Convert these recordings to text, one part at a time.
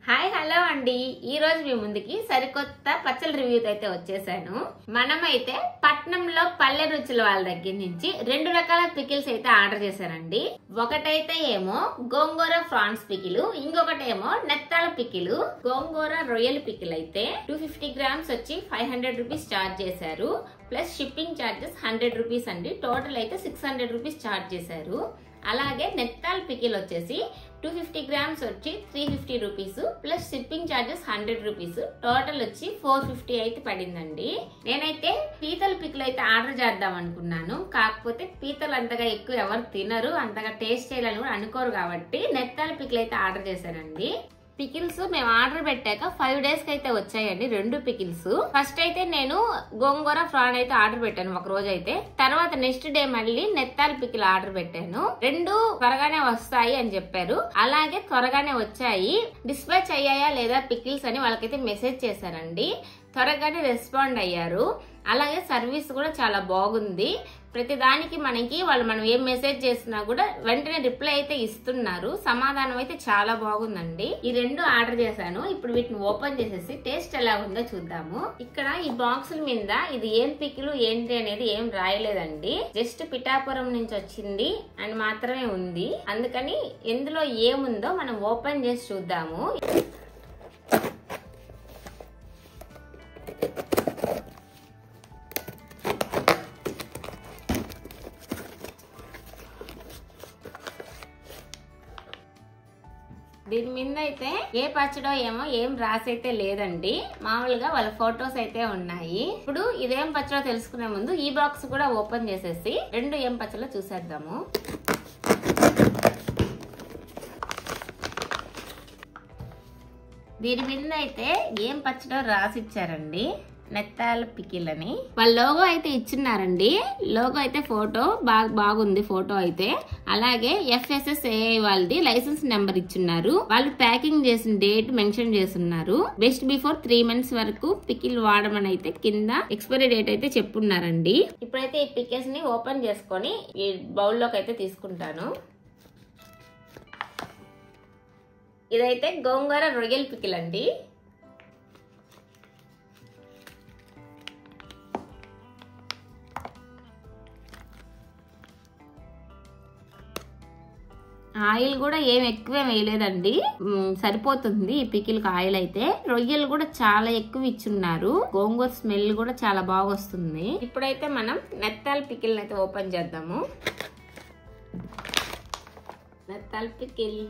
Hi hello అండి, ఈ రోజు మీ ముందుకి సరికొత్త పచ్చల రివ్యూతో అయితే వచ్చేసాను. మనమైతే పట్నంలో పల్లె రుచుల వాళ్ళ దగ్గర నుంచి 2 రకాల పికిల్స్ అయితే ఆర్డర్ చేశానండి. ఒకటైతే ఏమో గోంగూర ఫ్రాన్స్ పికిల్, ఇంకొకటేమో నెత్తాల పికిల్. గోంగూర రొయ్యల పికిల్ అయితే 250 గ్రామ్స్ వచ్చి 500 రూపీస్ చార్జ్ చేశారు. ప్లస్ షిప్పింగ్ చార్జెస్ 100 రూపీస్ అండి. టోటల్ అయితే 600 రూపీస్ చార్జ్ చేశారు. అలాగే నెత్తాల పికిల్ వచ్చేసి 250 గ్రామ్స్ వచ్చి 350 rupees plus shipping charges 100 rupees, total వచ్చి 450 అయితే పడిందండి. నేనైతే పీతల పికిల్ అయితే ఆర్డర్ చేద్దాం అనుకున్నాను. కాకపోతే పీతలు అంతగా ఎక్కువ ఎవరు తినరు, అంతగా టేస్ట్ చేయాలని కూడా అనుకోరు కాబట్టి నెత్తాల పికిల్ అయితే ఆర్డర్ చేశానండి. పికిల్స్ మేము ఆర్డర్ పెట్టాక 5 డేస్ కి అయితే వచ్చాయండి 2 పికిల్స్. ఫస్ట్ అయితే నేను గోంగూర ఫ్రాన్ అయితే ఆర్డర్ పెట్టాను ఒక రోజు అయితే. తర్వాత నెక్స్ట్ డే మళ్ళీ నెత్తాల పికిల్ ఆర్డర్ పెట్టాను. 2 త్వరగానే వస్తాయి అని చెప్పారు. అలాగే త్వరగానే వచ్చాయి. డిస్పాచ్ అయ్యాయా లేదా పికిల్స్ అని వాళ్ళకైతే మెసేజ్ చేశారండి. త్వరగానే రెస్పాండ్ అయ్యారు. అలాగే సర్వీస్ కూడా చాలా బాగుంది. ప్రతి దానికి మనం ఏం మెసేజ్ చేసినా కూడా వెంటనే రిప్లై అయితే ఇస్తున్నారు. సమాధానం అయితే చాలా బాగుందండి. ఈ 2 ఆర్డర్ చేశాను. ఇప్పుడు వీటిని ఓపెన్ చేసేసి టేస్ట్ ఎలా ఉందో చూద్దాము. ఇక్కడ ఈ బాక్సుల మీద ఇది ఏం పికిల్ ఏంటి అనేది ఏం రాయలేదండి. జస్ట్ పిఠాపురం నుంచి వచ్చింది అని మాత్రమే ఉంది. అందుకని ఎందులో ఏముందో మనం ఓపెన్ చేసి చూద్దాము. దీని మీద అయితే ఏ పచ్చడో ఏమో ఏం రాసైతే లేదండి. మామూలుగా వాళ్ళ ఫొటోస్ అయితే ఉన్నాయి. ఇప్పుడు ఇదేం పచ్చడో తెలుసుకునే ముందు ఈ బాక్స్ కూడా ఓపెన్ చేసేసి 2 ఏం పచ్చడో చూసేద్దాము. దీని మీద అయితే ఏం పచ్చడో రాసిచ్చారండి, నెత్తాల పికిల్ అని. వాళ్ళ లోగో అయితే ఇచ్చున్నారండి. లోగో అయితే ఫోటో బాగుంది ఫోటో అయితే. అలాగే FSSAI వాళ్ళది లైసెన్స్ నెంబర్ ఇచ్చున్నారు. వాళ్ళు ప్యాకింగ్ చేసిన డేట్ మెన్షన్ చేస్తున్నారు. బెస్ట్ బిఫోర్ 3 months వరకు పికిల్ వాడమని అయితే కింద ఎక్స్పైరీ డేట్ అయితే చెప్పున్నారండి. ఇప్పుడైతే ఈ పికిల్స్ ని ఓపెన్ చేసుకొని ఈ బౌల్లోకి అయితే తీసుకుంటాను. ఇదైతే గోంగూర రొయ్యల పికిల్ అండి. ఆయిల్ కూడా ఏం ఎక్కువ వేయలేదండి, సరిపోతుంది ఈ పికిల్ ఆయిల్ అయితే. రొయ్యలు కూడా చాలా ఎక్కువ ఇచ్చున్నారు. గోంగూర స్మెల్ కూడా చాలా బాగా వస్తుంది. ఇప్పుడైతే మనం నెత్తాల పికిల్ అయితే ఓపెన్ చేద్దాము. నెత్తాల పికిల్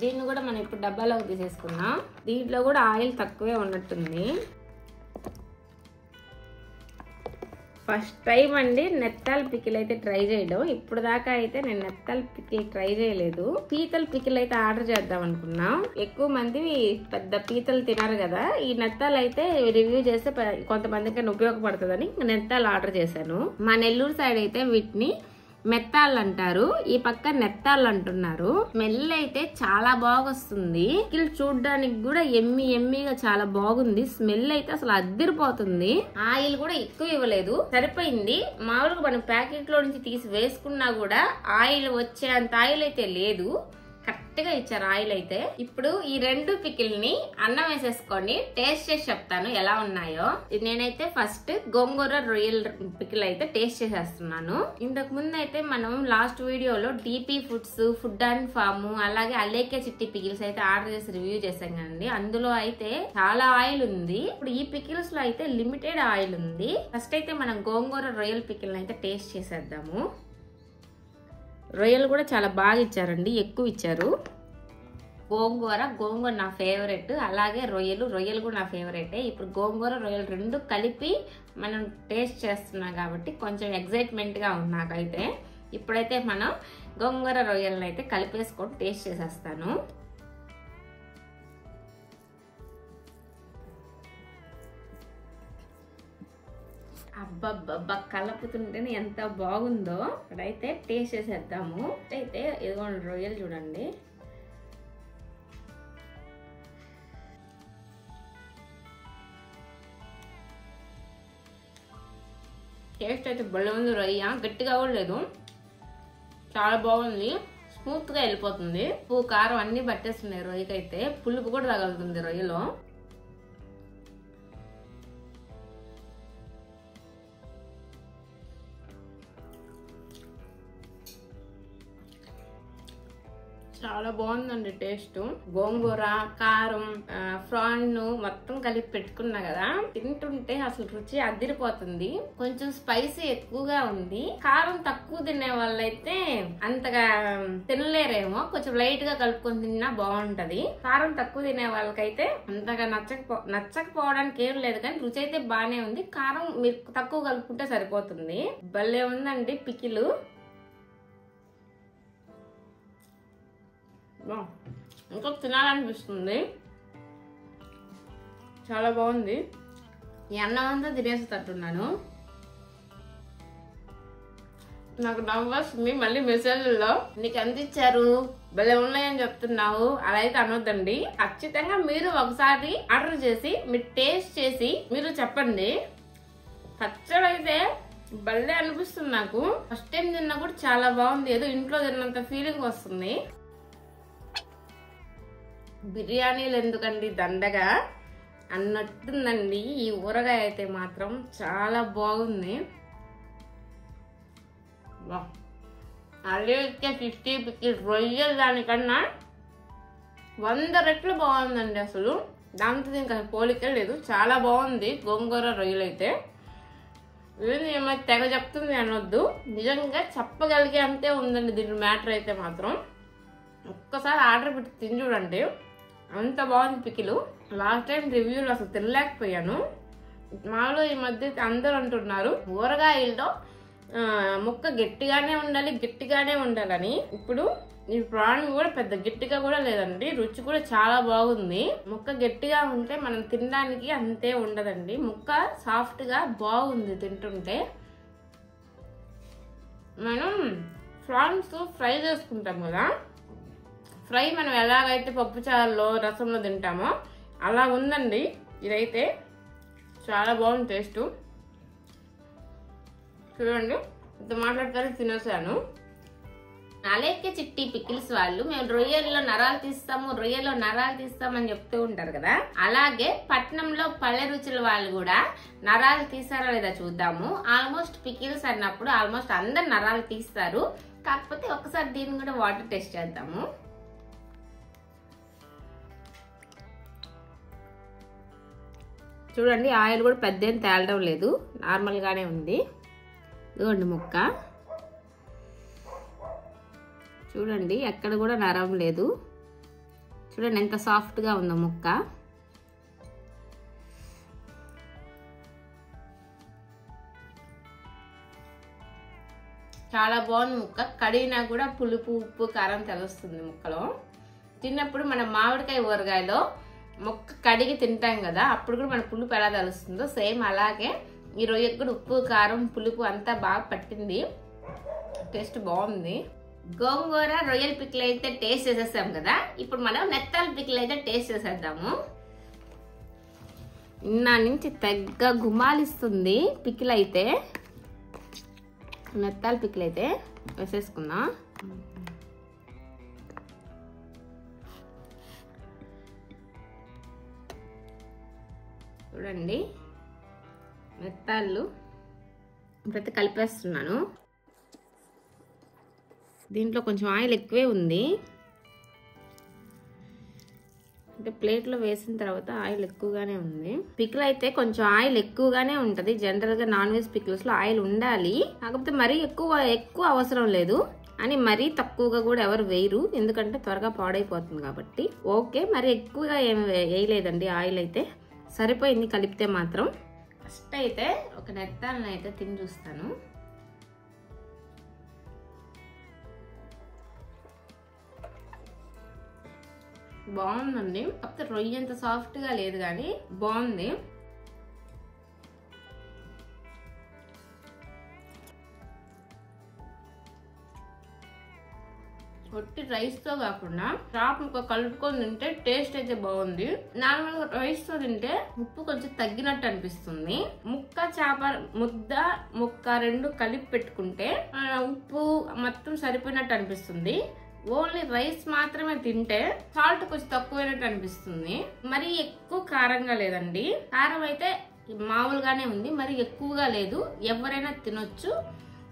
దీన్ని కూడా మనం ఇప్పుడు డబ్బాలోకి తీసేసుకున్నాం. దీంట్లో కూడా ఆయిల్ తక్కువే ఉన్నట్టుంది. ఫస్ట్ టైం అండి నెత్తాల పికిల్ అయితే ట్రై చేయడం. ఇప్పుడు దాకా అయితే నేను నెత్తాల పికిల్ ట్రై చేయలేదు. పీతల పికిల్ అయితే ఆర్డర్ చేద్దాం అనుకున్నాం. ఎక్కువ మంది పెద్ద పీతలు తినరు కదా, ఈ నెత్తాలు అయితే రివ్యూ చేస్తే కొంతమందికి ఉపయోగపడుతుందని నెత్తాలు ఆర్డర్ చేశాను. మా నెల్లూరు సైడ్ అయితే వీటిని మెత్తాళ్ళు అంటారు, ఈ పక్క నెత్తాళ్ళు అంటున్నారు. స్మెల్ అయితే చాలా బాగా వస్తుంది. పికిల్ చూడడానికి కూడా ఎమ్మిగా చాలా బాగుంది. స్మెల్ అయితే అసలు అద్దిరిపోతుంది. ఆయిల్ కూడా ఎక్కువ ఇవ్వలేదు, సరిపోయింది. మామూలుగా మనం ప్యాకెట్ లో నుంచి తీసి వేసుకున్నా కూడా ఆయిల్ వచ్చేంత ఆయిల్ అయితే లేదు. కరెక్ట్ గా ఇచ్చారు ఆయిల్ అయితే. ఇప్పుడు ఈ 2 పికిల్ ని అన్నం వేసేసుకొని టేస్ట్ చేసి చెప్తాను ఎలా ఉన్నాయో. నేనైతే ఫస్ట్ గోంగూర రొయ్యల పికిల్ అయితే టేస్ట్ చేసేస్తున్నాను. ఇంతకు ముందు అయితే మనం లాస్ట్ వీడియోలో DP foods, food and farm, అలాగే అలేకే చిట్టి పికిల్స్ అయితే ఆర్డర్ చేసి రివ్యూ చేసాం కదండి. అందులో అయితే చాలా ఆయిల్ ఉంది. ఇప్పుడు ఈ పికిల్స్ లో అయితే లిమిటెడ్ ఆయిల్ ఉంది. ఫస్ట్ అయితే మనం గోంగూర రొయ్యల పికిల్ అయితే టేస్ట్ చేసేద్దాము. రొయ్యలు కూడా చాలా బాగా ఇచ్చారండి, ఎక్కువ ఇచ్చారు. గోంగూర నా ఫేవరెట్, అలాగే రొయ్యలు కూడా నా ఫేవరెటే. ఇప్పుడు గోంగూర రొయ్యలు 2 కలిపి మనం టేస్ట్ చేస్తున్నాం కాబట్టి కొంచెం ఎగ్జైట్మెంట్ గా ఉంది నాకైతే. ఇప్పుడైతే మనం గోంగూర రొయ్యలను అయితే కలిపేసుకొని టేస్ట్ చేసేస్తాను. అబ్బబ్బబ్బా, కలుపుతుంటేనే ఎంత బాగుందో. ఇక్కడైతే టేస్ట్ చేసేద్దాము. అయితే ఇదిగోండి రొయ్యలు చూడండి. టేస్ట్ అయితే భలే ఉంది. రొయ్య గట్టిగా కూడా లేదు, చాలా బాగుంది. స్మూత్ గా వెళ్ళిపోతుంది. ఉప్పు కారం అన్ని పట్టేస్తున్నాయి రొయ్యకైతే, పులుపు కూడా తగులుతుంది రొయ్యలో. చాలా బాగుందండి టేస్ట్. గోంగూర, కారం, ఫ్రాన్ మొత్తం కలిపి పెట్టుకున్నా కదా, తింటుంటే అసలు రుచి అదిరిపోతుంది. కొంచెం స్పైసీ ఎక్కువగా ఉంది. కారం తక్కువ తినే వాళ్ళైతే అంతగా తినలేరేమో, కొంచెం లైట్ గా కలుపుకొని తిన్నా బాగుంటది. కారం తక్కువ తినే వాళ్ళకైతే అంతగా నచ్చకపోవడానికి ఏం లేదు, కానీ రుచి అయితే బానే ఉంది. కారం మీరు తక్కువ కలుపుకుంటే సరిపోతుంది. భలే ఉందండి పికిలు. ఇంకా తినాలనిపిస్తుంది, చాలా బాగుంది. ఈ అన్నం అంతా తినేసి తట్టున్నాను. నాకు నవ్వు వస్తుంది. మళ్ళీ మెసేజ్లో నీకు ఎంత ఇచ్చారు, భలే ఉన్నాయని చెప్తున్నావు, అలా అయితే అనొద్దండి. ఖచ్చితంగా మీరు ఒకసారి ఆర్డర్ చేసి మీరు టేస్ట్ చేసి మీరు చెప్పండి. పచ్చడి అయితే భలే అనిపిస్తుంది నాకు. ఫస్ట్ టైం తిన్నా కూడా చాలా బాగుంది. ఏదో ఇంట్లో తిన్నంత ఫీలింగ్ వస్తుంది. బిర్యానీలు ఎందుకండి దండగా అన్నట్టుందండి. ఈ ఊరగాయ అయితే మాత్రం చాలా బాగుంది. అదే 50 పికిల్ రొయ్యలు దానికన్నా 100 రెట్లు బాగుందండి. అసలు దాంతో ఇంకా పోలికే లేదు, చాలా బాగుంది. గోంగూర రొయ్యలు అయితే ఏమైనా తెగ చెప్తుంది అనొద్దు, నిజంగా చెప్పగలిగే అంతే ఉందండి దీని మ్యాటర్ అయితే మాత్రం. ఒక్కసారి ఆర్డర్ పెట్టి తిని చూడండి, అంత బాగుంది పికిలు. లాస్ట్ టైం రివ్యూలు అసలు తినలేకపోయాను. మాలో ఈ మధ్య అందరూ అంటున్నారు ఊరగాయల్లో ముక్క గట్టిగానే ఉండాలని. ఇప్పుడు ఈ ప్రాన్ కూడా పెద్ద గట్టిగా కూడా లేదండి, రుచి కూడా చాలా బాగుంది. ముక్క గట్టిగా ఉంటే మనం తినడానికి అంతే ఉండదండి. ముక్క సాఫ్ట్ గా బాగుంది తింటుంటే. మనం ప్రాన్స్ ఫ్రై చేసుకుంటాం కదా, ఫ్రై మనం ఎలాగైతే పప్పుచారులో రసంలో తింటామో అలా ఉందండి ఇదైతే. చాలా బాగుంది టేస్ట్. చూడండి ఇంత మాట్లాడతారు తినేసాను. అలాగే చిట్టి పికిల్స్ వాళ్ళు మేము రొయ్యల్లో నరాలు తీస్తామని చెప్తూ ఉంటారు కదా, అలాగే పట్నంలో పల్లె రుచుల వాళ్ళు కూడా నరాలు తీసారో లేదా చూద్దాము. ఆల్మోస్ట్ పికిల్స్ అన్నప్పుడు ఆల్మోస్ట్ అందరు నరాలు తీస్తారు, కాకపోతే ఒకసారి దీన్ని కూడా వాటర్ టెస్ట్ చేద్దాము. చూడండి ఆయిల్ కూడా పెద్ద ఏం తేలడం లేదు, నార్మల్ గానే ఉంది. ఇదిగోండి ముక్క చూడండి, ఎక్కడ కూడా నరం లేదు. చూడండి ఎంత సాఫ్ట్ గా ఉందో ముక్క. చాలా బాగుంది ముక్క. కడిగినా కూడా పులుపు, ఉప్పు, కారం తెలుస్తుంది ముక్కలో. తిన్నప్పుడు మన మామిడికాయ ఊరగాయలో ముక్క కడిగి తింటాం కదా, అప్పుడు కూడా మన పులుపు ఎలా తెలుస్తుందో సేమ్ అలాగే ఈ రొయ్యకు కూడా ఉప్పు, కారం, పులుపు అంతా బాగా పట్టింది. టేస్ట్ బాగుంది. గోంగూర రొయ్యల పికిల్ అయితే టేస్ట్ చేసేసాం కదా, ఇప్పుడు మనం నెత్తాల పికిల్ అయితే టేస్ట్ చేసేద్దాము. ఇన్నా నుంచి తెగ గుమాలిస్తుంది పికిల్ అయితే. నెత్తాల పికిల్ అయితే వేసేసుకుందాం. చూడండి మెత్తాళ్ళు ఇప్పుడైతే కలిపేస్తున్నాను. దీంట్లో కొంచెం ఆయిల్ ఎక్కువే ఉంది, అంటే ప్లేట్లో వేసిన తర్వాత ఆయిల్ ఎక్కువగానే ఉంది. పికిల్ అయితే కొంచెం ఆయిల్ ఎక్కువగానే ఉంటది. జనరల్ గా నాన్ వెజ్ పికిల్స్ లో ఆయిల్ ఉండాలి, కాకపోతే మరీ ఎక్కువ అవసరం లేదు అని మరీ తక్కువగా కూడా ఎవరు వేయరు, ఎందుకంటే త్వరగా పాడైపోతుంది కాబట్టి. ఓకే, మరి ఎక్కువగా ఏం వేయలేదండి, ఆయిల్ అయితే సరిపోయింది కలిపితే మాత్రం. ఫస్ట్ అయితే ఒక నెత్తాలను అయితే తిని చూస్తాను. బాగుందండి, కాకపోతే రొయ్య అంత సాఫ్ట్ గా లేదు కానీ బాగుంది. ఒట్టి రైస్ తో కాకుండా చాప్ ముక్క కలుపుకొని తింటే టేస్ట్ అయితే బాగుంది. నార్మల్ గా రైస్ తో తింటే ఉప్పు కొంచెం తగ్గినట్టు అనిపిస్తుంది. ముక్క చేప ముక్క రెండు కలిపి పెట్టుకుంటే ఉప్పు మొత్తం సరిపోయినట్టు అనిపిస్తుంది. ఓన్లీ రైస్ మాత్రమే తింటే సాల్ట్ కొంచెం తక్కువైనట్టు అనిపిస్తుంది. మరి ఎక్కువ కారంగా లేదండి, కారం అయితే మామూలుగానే ఉంది, మరి ఎక్కువగా లేదు, ఎవరైనా తినొచ్చు.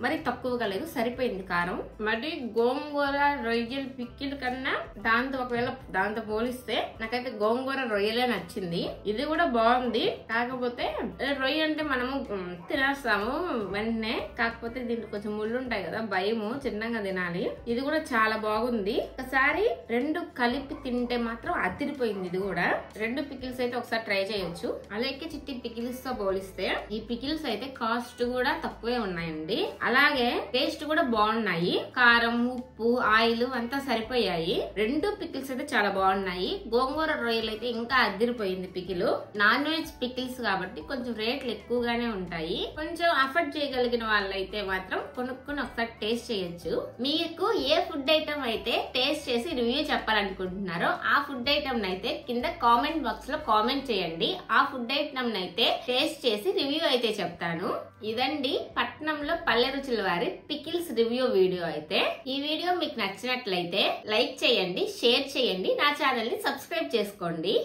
మరి తక్కువగా లేదు, సరిపోయింది కారం. మరి గోంగూర రొయ్యల పికిల్ కన్నా దాంతో పోలిస్తే నాకైతే గోంగూర రొయ్యలే నచ్చింది. ఇది కూడా బాగుంది, కాకపోతే రొయ్య అంటే మనము తినేస్తాము వెంటనే, కాకపోతే దీంట్లో కొంచెం ముళ్ళు ఉంటాయి కదా, భయము, చిన్నగా తినాలి. ఇది కూడా చాలా బాగుంది. ఒకసారి రెండు కలిపి తింటే మాత్రం అదిరిపోయింది. ఇది కూడా రెండు పికిల్స్ అయితే ఒకసారి ట్రై చేయొచ్చు. అలాగే చిట్టి పికిల్స్ తో పోలిస్తే ఈ పికిల్స్ అయితే కాస్ట్ కూడా తక్కువే ఉన్నాయండి. అలాగే టేస్ట్ కూడా బాగున్నాయి, కారం, ఉప్పు, ఆయిల్ అంతా సరిపోయాయి. రెండు పికిల్స్ అయితే చాలా బాగున్నాయి. గోంగూర రొయ్యలు అయితే ఇంకా అదిరిపోయింది పికిల్. నాన్ వెజ్ పికిల్స్ కాబట్టి కొంచెం రేట్లు ఎక్కువగానే ఉంటాయి. కొంచెం అఫోర్డ్ చేయగలిగిన వాళ్ళైతే మాత్రం కొనుక్కొని ఒకసారి టేస్ట్ చేయొచ్చు. మీకు ఏ ఫుడ్ ఐటమ్ అయితే టేస్ట్ చేసి రివ్యూ చెప్పాలనుకుంటున్నారో ఆ ఫుడ్ ఐటమ్ అయితే కింద కామెంట్ బాక్స్ లో కామెంట్ చేయండి. ఆ ఫుడ్ ఐటమ్ అయితే టేస్ట్ చేసి రివ్యూ అయితే చెప్తాను. ఇదండి పట్నంలో పల్లె రుచుల వారి పికిల్స్ రివ్యూ వీడియో అయితే. ఈ వీడియో మీకు నచ్చినట్లయితే లైక్ చేయండి, షేర్ చేయండి, నా ఛానల్ ని సబ్స్క్రైబ్ చేసుకోండి.